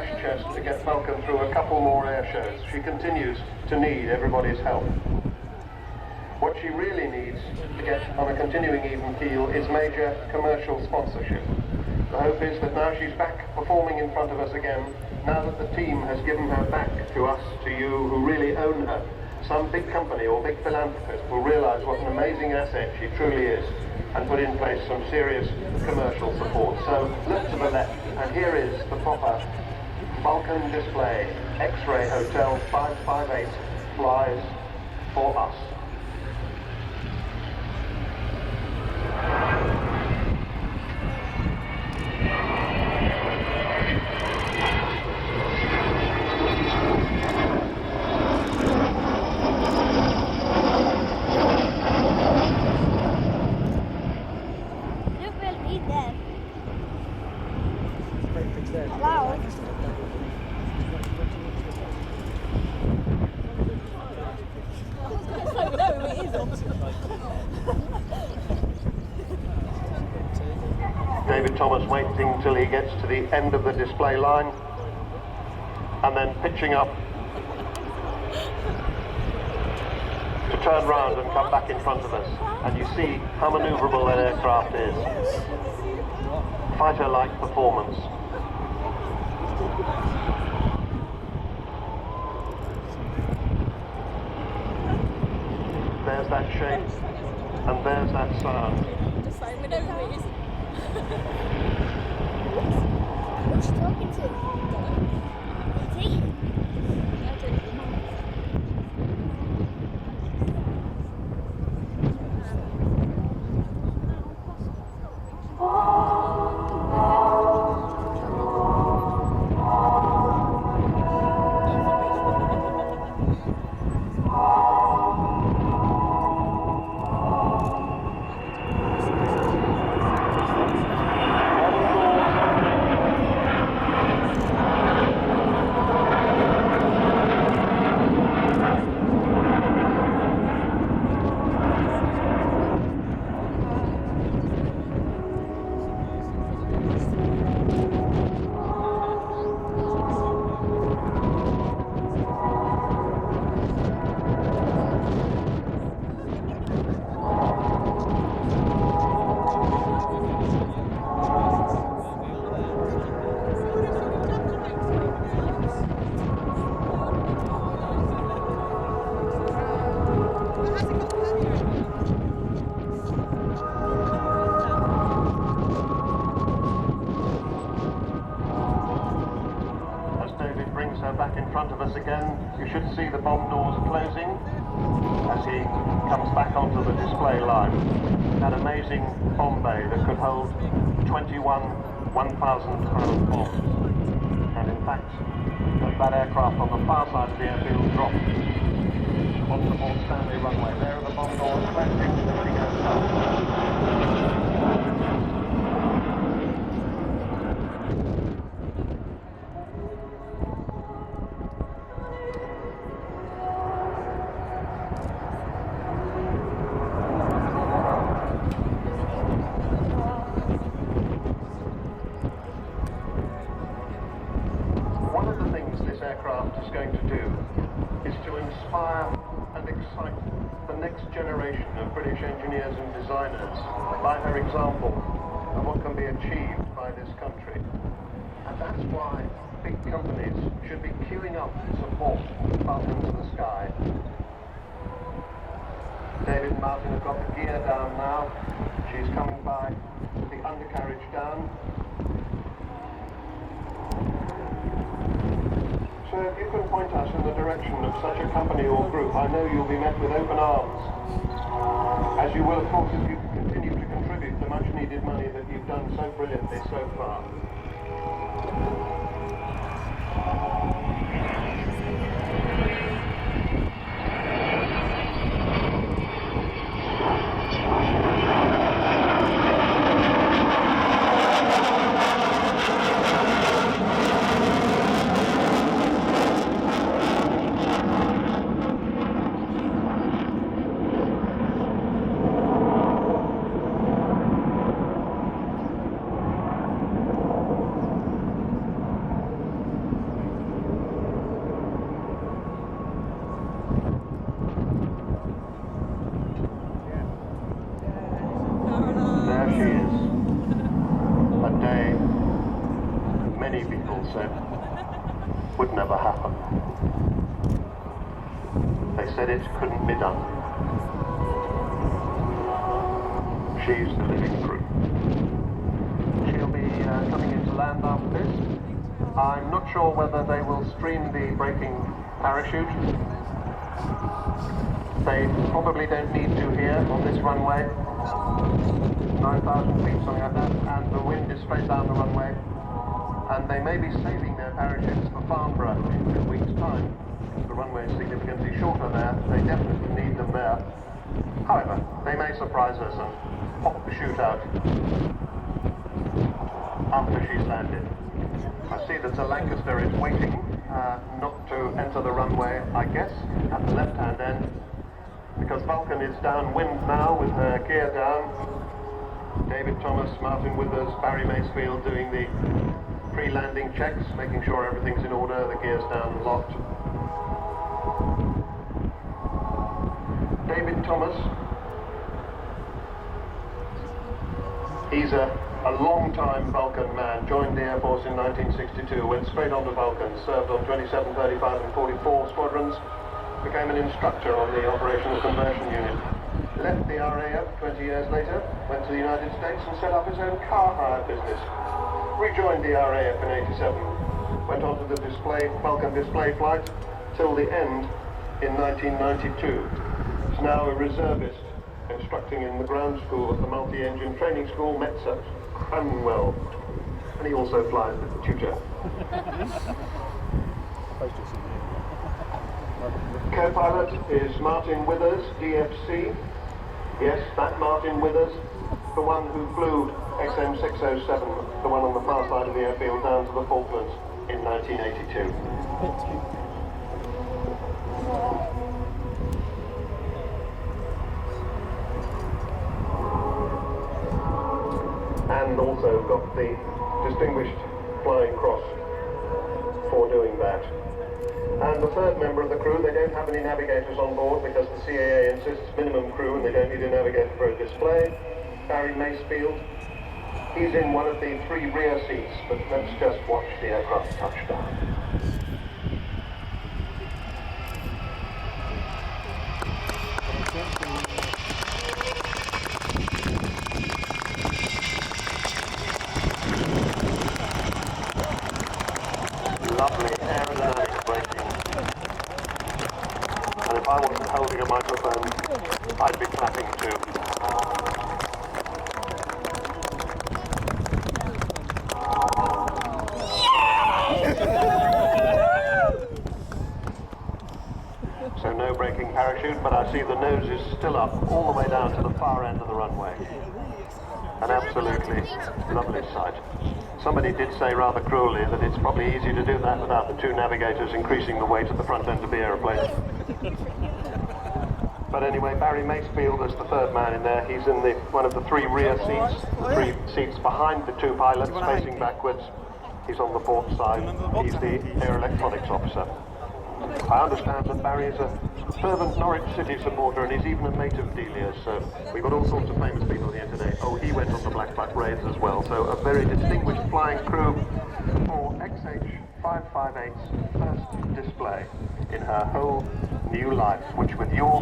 cash chest to get Vulcan through a couple more air shows. She continues to need everybody's help. What she really needs to get on a continuing even keel is major commercial sponsorship. The hope is that now she's back performing in front of us again, now that the team has given her back to us, to you who really own her, some big company or big philanthropist will realise what an amazing asset she truly is and put in place some serious commercial support. So look to the left, and here is the proper Vulcan display. X-Ray Hotel 558 flies for us. David Thomas waiting till he gets to the end of the display line and then pitching up to turn round and come back in front of us. And you see how manoeuvrable that aircraft is. Fighter-like performance. There's that shape and there's that sound. Just like manoeuvres. Who's she talking to? Is he? Back in front of us again, you should see the bomb doors closing as he comes back onto the display line. That amazing bomb bay that could hold 21 1,000-pound bombs. And in fact, that aircraft on the far side of the airfield dropped on the Port Stanley runway. There are the bomb doors closing as he goes down. Aircraft is going to do is to inspire and excite the next generation of British engineers and designers by her example of what can be achieved by this country. And that's why big companies should be queuing up to support Vulcan to the Sky. David and Martin have got the gear down now. She's coming by with the undercarriage down. So if you can point us in the direction of such a company or group, I know you'll be met with open arms. As you will, of course, if you continue to contribute the much needed money that you've done so brilliantly so far. all said would never happen. They said it couldn't be done. She's the living proof. She'll be coming into land after this. I'm not sure whether they will stream the braking parachute. They probably don't need to here on this runway. 9,000 feet, something like that, and the wind is straight down the runway. And they may be saving their parachutes for Farnborough in a week's time. The runway is significantly shorter there. They definitely need them there. However, they may surprise us and pop the chute out after she's landed. I see that Sir Lancaster is waiting not to enter the runway, I guess, at the left-hand end, because Vulcan is downwind now with her gear down. David Thomas, Martin Withers, Barry Masfield doing the pre-landing checks, making sure everything's in order, the gear's down and locked. David Thomas, he's a long-time Vulcan man, joined the Air Force in 1962, went straight on to Vulcan, served on 27, 35 and 44 squadrons, became an instructor on the Operational Conversion Unit. Left the RAF 20 years later, went to the United States and set up his own car hire business. Rejoined the RAF in 87, went on to the Vulcan display flight till the end in 1992. He's now a reservist, instructing in the ground school at the multi-engine training school, Metz Cranwell. And he also flies with the tutor. Co-pilot is Martin Withers, DFC. Yes, that Martin Withers, the one who flew XM607, the one on the far side of the airfield down to the Falklands in 1982. And also got the Distinguished Flying Cross for doing that. And the third member of the crew, they don't have any navigators on board because the CAA insists minimum crew and they don't need a navigator for a display. Barry Masfield, he's in one of the 3 rear seats, but let's just watch the aircraft touch down. Lovely aerodynamic braking. And if I wasn't holding a microphone, I'd be clapping too. So no braking parachute, but I see the nose is still up all the way down to the far end of the runway. An absolutely lovely sight. Somebody did say rather cruelly that it's probably easy to do that without the 2 navigators increasing the weight at the front end of the aeroplane. But anyway, Barry Masfield is the third man in there. He's in one of the 3 rear seats, the 3 seats behind the 2 pilots facing backwards. He's on the port side. He's the air electronics officer. I understand that Barry is a fervent Norwich City supporter and he's even a mate of Delia's, so we've got all sorts of famous people here today. Oh, he went on the Black Buck raids as well, so a very distinguished flying crew for XH558's first display in her whole new life, which with your